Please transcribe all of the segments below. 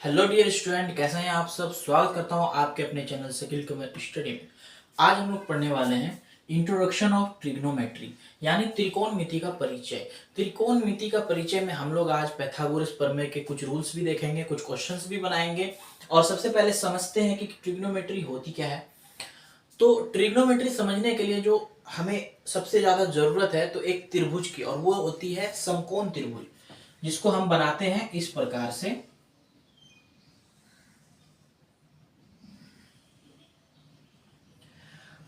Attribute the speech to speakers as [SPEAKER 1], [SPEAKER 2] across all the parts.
[SPEAKER 1] Hello dear student, कैसे हैं आप सब। स्वागत करता हूं आपके अपने चैनल स्किल कवर स्टडी में। आज हम लोग पढ़ने वाले हैं इंट्रोडक्शन ऑफ ट्रिग्नोमेट्री, यानी त्रिकोणमिति का परिचय। त्रिकोणमिति का परिचय में हम लोग आज पाइथागोरस प्रमेय के कुछ रूल्स भी देखेंगे, कुछ क्वेश्चंस भी बनाएंगे। और सबसे पहले समझते हैं कि ट्रिग्नोमेट्री होती क्या है। तो ट्रिग्नोमेट्री समझने के लिए जो हमें सबसे ज्यादा जरूरत है तो एक त्रिभुज की, और वो होती है समकोण त्रिभुज, जिसको हम बनाते हैं इस प्रकार से।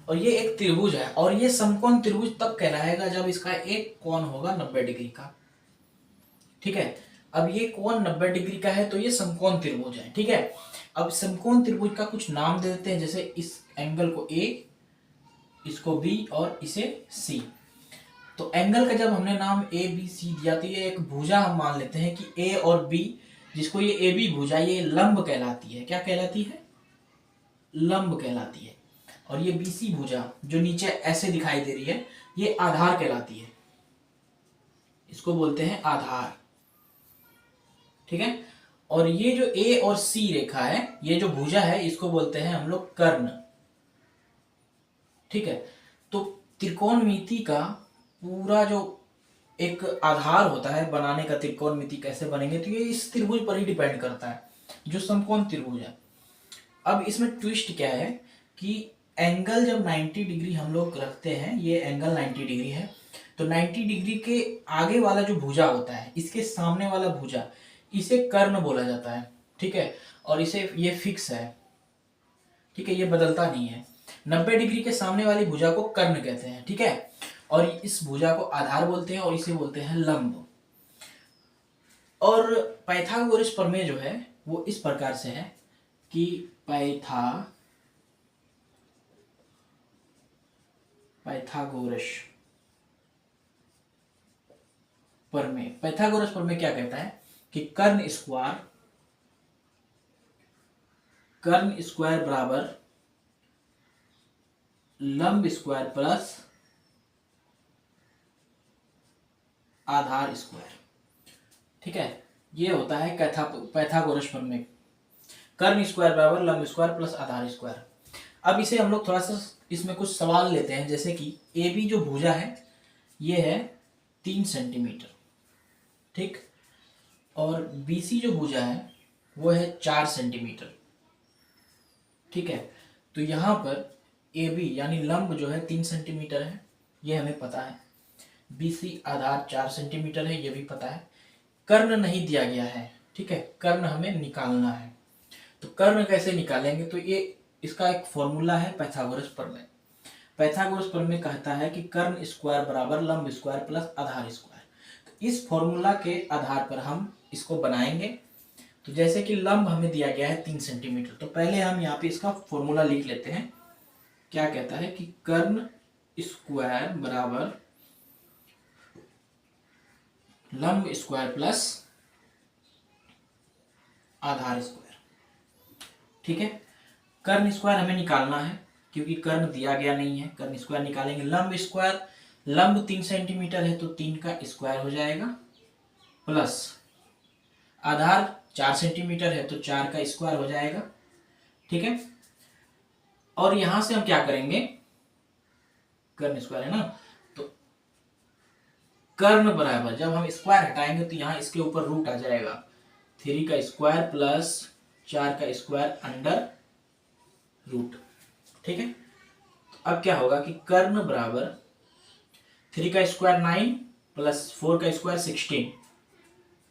[SPEAKER 1] और ये एक त्रिभुज है, और ये समकोण त्रिभुज तब कहलाएगा जब इसका एक कोण होगा 90 डिग्री का। ठीक है, अब ये कोण 90 डिग्री का है तो ये समकोण त्रिभुज है। ठीक है, अब समकोण त्रिभुज का कुछ नाम दे देते हैं, जैसे इस एंगल को ए, इसको बी और इसे सी। तो एंगल का जब हमने नाम ए बी सी दिया तो ये एक भुजा हम मान लेते हैं कि ए और बी, जिसको ये ए बी भुजा, ये लंब कहलाती है। क्या कहलाती है? लंब कहलाती है। और ये बीसी भुजा जो नीचे ऐसे दिखाई दे रही है, ये आधार कहलाती है। इसको बोलते हैं आधार। ठीक है, और ये जो ए और सी रेखा है, ये जो भुजा है, इसको बोलते हैं हम लोग कर्ण। ठीक है, तो त्रिकोणमिति का पूरा जो एक आधार होता है बनाने का, त्रिकोणमिति कैसे बनेंगे, तो ये इस त्रिभुज पर ही डिपेंड करता है, जो समकोण त्रिभुज है। अब इसमें ट्विस्ट क्या है कि एंगल जब 90 डिग्री हम लोग रखते हैं, ये एंगल 90 डिग्री है, तो 90 डिग्री के आगे वाला जो भुजा होता है, इसके सामने वाला भुजा, इसे कर्ण बोला जाता है। ठीक है, और इसे ये फिक्स है। ठीक है, ये बदलता नहीं है। 90 डिग्री के सामने वाली भुजा को कर्ण कहते हैं। ठीक है, और इस भुजा को आधार बोलते हैं, और इसे बोलते हैं लंब। और पाइथागोरस प्रमेय जो है वो इस प्रकार से है कि पाइथागोरस प्रमेय क्या कहता है कि कर्ण स्क्वायर बराबर लंब स्क्वायर प्लस आधार स्क्वायर। ठीक है, ये होता है पाइथागोरस प्रमेय। कर्ण स्क्वायर बराबर लंब स्क्वायर प्लस आधार स्क्वायर। अब इसे हम लोग थोड़ा सा इसमें कुछ सवाल लेते हैं, जैसे कि ए बी जो भुजा है ये है 3 सेंटीमीटर। ठीक, और बी सी जो भुजा है वो है 4 सेंटीमीटर। ठीक है, तो यहां पर ए बी यानी लंब जो है 3 सेंटीमीटर है, ये हमें पता है। बी सी आधार 4 सेंटीमीटर है, ये भी पता है। कर्ण नहीं दिया गया है। ठीक है, कर्ण हमें निकालना है। तो कर्ण कैसे निकालेंगे, तो ये इसका एक फॉर्मूला है पाइथागोरस प्रमेय। पाइथागोरस प्रमेय कहता है कि कर्ण स्क्वायर बराबर लंब स्क्वायर प्लस आधार स्क्वायर। तो इस फॉर्मूला के आधार पर हम इसको बनाएंगे। तो जैसे कि लंब हमें दिया गया है 3 सेंटीमीटर, तो पहले हम यहाँ पे इसका फॉर्मूला लिख लेते हैं। क्या कहता है कि कर्ण स्क्वायर बराबर लंब स्क्वायर प्लस आधार स्क्वायर। ठीक है, कर्ण स्क्वायर हमें निकालना है क्योंकि कर्ण दिया गया नहीं है। कर्ण स्क्वायर निकालेंगे। लंब स्क्वायर, लंब 3 सेंटीमीटर है तो 3 का स्क्वायर हो जाएगा, प्लस आधार 4 सेंटीमीटर है तो 4 का स्क्वायर हो जाएगा। ठीक है, और यहां से हम क्या करेंगे, कर्ण स्क्वायर है ना, तो कर्ण बराबर जब हम स्क्वायर हटाएंगे तो यहां इसके ऊपर रूट आ जाएगा। 3 का स्क्वायर प्लस 4 का स्क्वायर अंडर रूट। ठीक है, अब क्या होगा कि कर्ण बराबर 3 का स्क्वायर 9 प्लस 4 का स्क्वायर 16,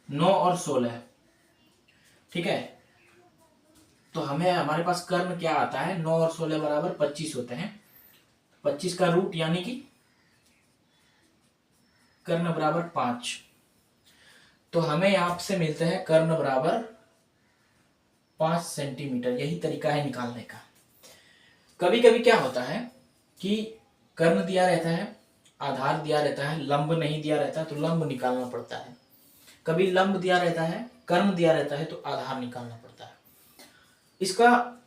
[SPEAKER 1] 9 और 16। ठीक है, तो हमारे पास कर्ण क्या आता है, 9 और 16 बराबर 25 होते हैं। 25 का रूट यानी कि कर्ण बराबर 5। तो हमें यहां से मिलते हैं कर्ण बराबर 5 सेंटीमीटर। यही तरीका है निकालने का। कभी कभी क्या होता है कि कर्ण दिया रहता है, आधार दिया रहता है, लंब नहीं दिया रहता है तो लंब निकालना पड़ता है। कभी लंब दिया रहता है, कर्ण दिया रहता है तो आधार निकालना पड़ता है। इसका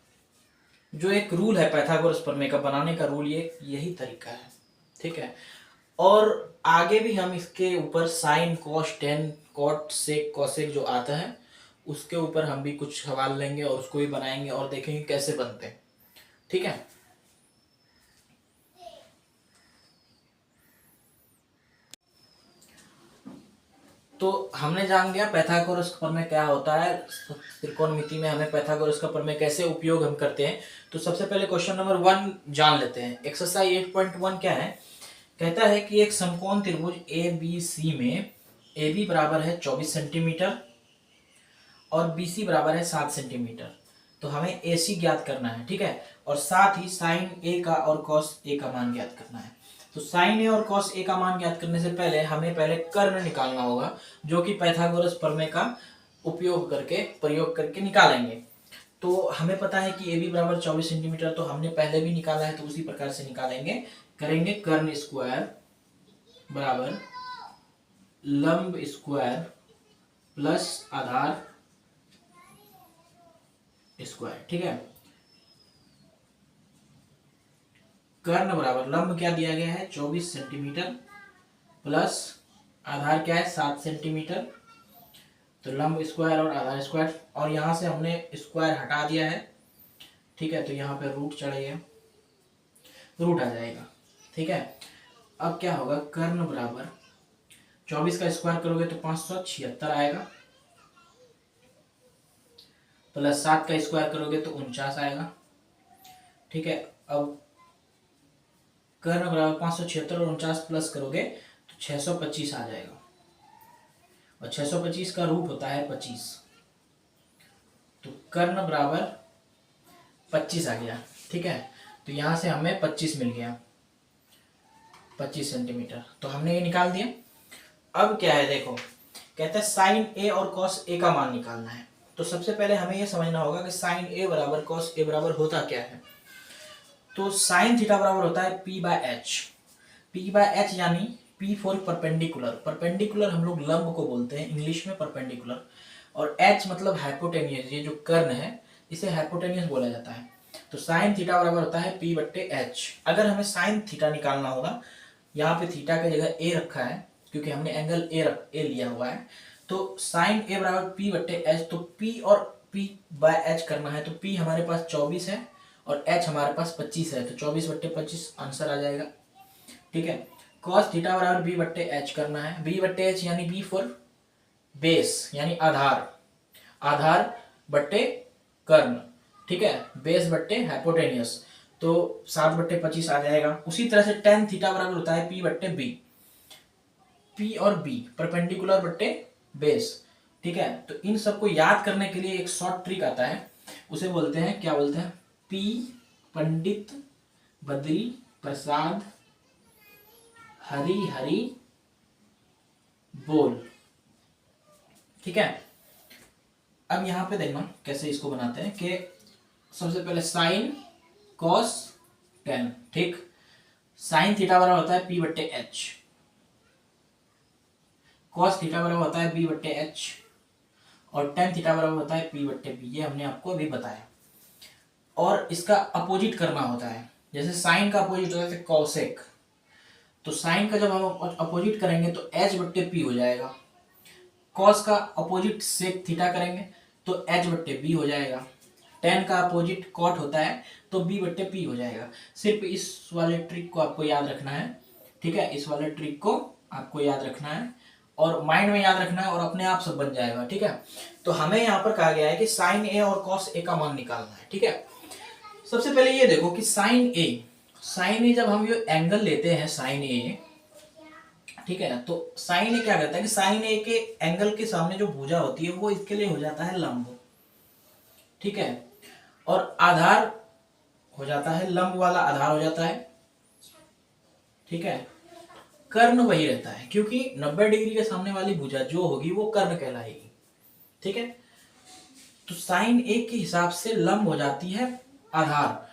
[SPEAKER 1] जो एक रूल है पाइथागोरस प्रमेय का बनाने का रूल, ये यही तरीका है। ठीक है, और आगे भी हम इसके ऊपर साइन, कॉस, टेन, कॉट, सेक, कोसेक जो आता है उसके ऊपर हम भी कुछ सवाल लेंगे और उसको भी बनाएंगे और देखेंगे कैसे बनते हैं। ठीक है। तो हमने जान लिया पाइथागोरस का प्रमेय क्या होता है, त्रिकोणमिति में हमें पाइथागोरस का प्रमेय कैसे उपयोग हम करते हैं। तो सबसे पहले क्वेश्चन नंबर 1 जान लेते हैं। एक्सरसाइज 8.1 क्या है, कहता है कि एक समकोण त्रिभुज ए बी सी में ए बी बराबर है 24 सेंटीमीटर और बी सी बराबर है 7 सेंटीमीटर। तो हमें ए सी ज्ञात करना है, ठीक है, और साथ ही साइन ए का और कॉस ए का मान ज्ञात करना है। तो साइन ए और कॉस ए का मान ज्ञात करने से पहले हमें पहले कर्ण निकालना होगा, जो कि पाइथागोरस प्रमेय का प्रयोग करके निकालेंगे। तो हमें पता है कि ए बी बराबर 24 सेंटीमीटर, तो हमने पहले भी निकाला है, तो उसी प्रकार से निकालेंगे। करेंगे कर्ण स्क्वायर बराबर लंब स्क्वायर प्लस आधार स्क्वायर। ठीक है, कर्ण बराबर लंब क्या दिया गया है 24 सेंटीमीटर प्लस आधार क्या है 7 सेंटीमीटर। तो लंब स्क्वायर और आधार स्क्वायर, और यहां से हमने स्क्वायर हटा दिया है। ठीक है, तो यहाँ पे रूट चढ़ेगा, रूट आ जाएगा। ठीक है, अब क्या होगा, कर्ण बराबर 24 का स्क्वायर करोगे तो 576 आएगा, प्लस 7 का स्क्वायर करोगे तो 49 आएगा। ठीक है, अब कर्ण बराबर 576 और 49 प्लस करोगे तो 625 आ जाएगा, और 625 का रूट होता है 25। तो कर्ण बराबर 25 आ गया। ठीक है, तो यहां से हमें 25 मिल गया, 25 सेंटीमीटर। तो हमने ये निकाल दिया। अब क्या है देखो, कहता है साइन ए और कॉस ए का मान निकालना है। तो सबसे पहले हमें यह समझना होगा कि साइन ए बराबर कॉस ए बराबर होता क्या है। तो साइन थीटा बराबर होता है P by H. P by H यानी पी फॉर परपेंडिकुलर, परपेंडिकुलर हम लोग लंब को बोलते हैं इंग्लिश में परपेंडिकुलर, और एच मतलब हाइपोटेनियस, ये जो कर्ण है इसे हाइपोटेनियस बोला जाता है। तो साइन थीटा बराबर होता है पी बट्टे एच। अगर हमें साइन थीटा निकालना होगा, यहाँ पे थीटा की जगह ए रखा है क्योंकि हमने एंगल ए लिया हुआ है। तो साइन ए बराबर पी बट्टे एच, तो पी और पी बाय एच करना है। तो पी हमारे पास 24 है और एच हमारे पास 25 है, तो 24 बट्टे 25 आंसर आ जाएगा। ठीक है, कॉस थीटा बराबर बी बट्टे एच करना है। बी बट्टे एच यानी बी फॉर बेस यानी आधार, आधार बट्टे कर्ण। ठीक है, बेस बट्टे हाइपोटेनियस, तो 7 बट्टे 25 आ जाएगा। उसी तरह से टेन थीटा बराबर होता है पी बट्टे बी, पी और बी परपेंडिकुलर बट्टे बेस। ठीक है, तो इन सबको याद करने के लिए एक शॉर्ट ट्रिक आता है, उसे बोलते हैं, क्या बोलते हैं, पी पंडित बद्री प्रसाद हरी हरी बोल। ठीक है, अब यहां पे देखना कैसे इसको बनाते हैं कि सबसे पहले साइन कॉस टेन। ठीक, साइन थीटा बराबर होता है पी बट्टे एच, कॉस थीटा बराबर होता है बी बट्टे एच, और टेन थीटा बराबर होता है पी बट्टे बी। ये हमने आपको अभी बताया। और इसका अपोजिट करना होता है, जैसे साइन का अपोजिट होता है कॉसेक, तो साइन का जब हम अपोजिट करेंगे तो एच बट्टे पी हो जाएगा। कॉस का अपोजिट सेक थीटा करेंगे तो एच बट्टे बी हो जाएगा। टेन का अपोजिट कॉट होता है तो बी बट्टे पी हो जाएगा। सिर्फ इस वाले ट्रिक को आपको याद रखना है। ठीक है, इस वाले ट्रिक को आपको याद रखना है और माइंड में याद रखना है, और अपने आप सब बन जाएगा। ठीक है, तो हमें यहाँ पर कहा गया है कि साइन ए और कॉस ए का मान निकालना है। ठीक है, सबसे पहले ये देखो कि साइन ए जब हम ये एंगल लेते हैं साइन ए, ठीक है, तो साइन ए क्या करता है कि साइन ए के एंगल के सामने जो भुजा होती है वो इसके लिए हो जाता है लंब। ठीक है, और आधार हो जाता है लंब वाला आधार हो जाता है। ठीक है, कर्ण वही रहता है क्योंकि 90 डिग्री के सामने वाली भुजा जो होगी वो कर्ण कहलाएगी। ठीक है, तो साइन ए के हिसाब से लंब हो जाती है आधार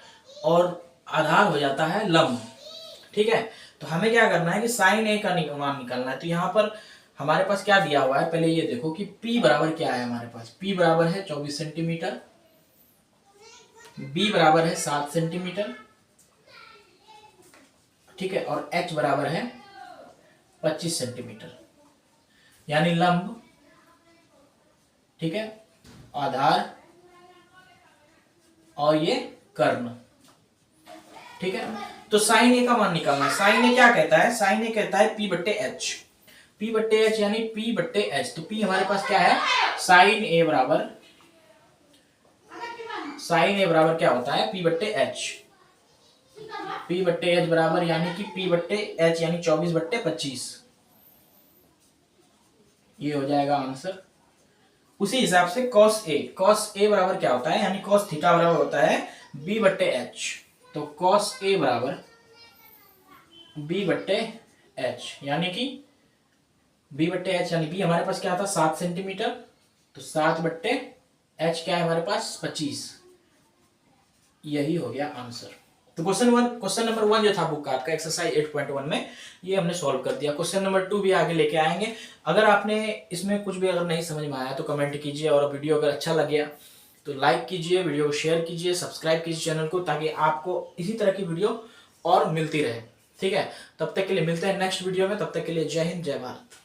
[SPEAKER 1] और आधार हो जाता है लंब। ठीक है, तो हमें क्या करना है कि साइन ए का मान निकालना है। तो यहाँ पर हमारे पास क्या दिया हुआ है, पहले ये देखो कि P बराबर क्या है हमारे पास। P बराबर है 24 सेंटीमीटर, B बराबर है 7 सेंटीमीटर, ठीक है, और H बराबर है 25 सेंटीमीटर यानी लंब। ठीक है, आधार और ये कर्ण। ठीक है, तो साइन ए का मान निकालना है। साइन ए क्या कहता है, साइन ए कहता है P बट्टे एच, P बट्टे एच यानी P बट्टे एच। तो P हमारे पास क्या है, साइन ए बराबर, साइन ए बराबर क्या होता है P बट्टे एच, P बट्टे एच बराबर यानी कि P बट्टे एच यानी 24/25, ये हो जाएगा आंसर। उसी हिसाब से cos a बराबर क्या होता है, यानी cos थीटा बराबर होता है b बट्टे एच। तो cos a बराबर b बट्टे एच, यानी कि b बट्टे एच यानी b हमारे पास क्या था 7 सेंटीमीटर, तो 7 बट्टे एच क्या है हमारे पास 25, यही हो गया आंसर। तो क्वेश्चन नंबर 1 जो था बुक का आपका एक्सरसाइज 8.1 में, ये हमने सॉल्व कर दिया। क्वेश्चन नंबर 2 भी आगे लेके आएंगे। अगर आपने इसमें कुछ भी अगर नहीं समझ में आया तो कमेंट कीजिए, और वीडियो अगर अच्छा लगे तो लाइक कीजिए, वीडियो को शेयर कीजिए, सब्सक्राइब कीजिए चैनल को, ताकि आपको इसी तरह की वीडियो और मिलती रहे। ठीक है, तब तक के लिए मिलते हैं नेक्स्ट वीडियो में, तब तक के लिए जय हिंद जय भारत।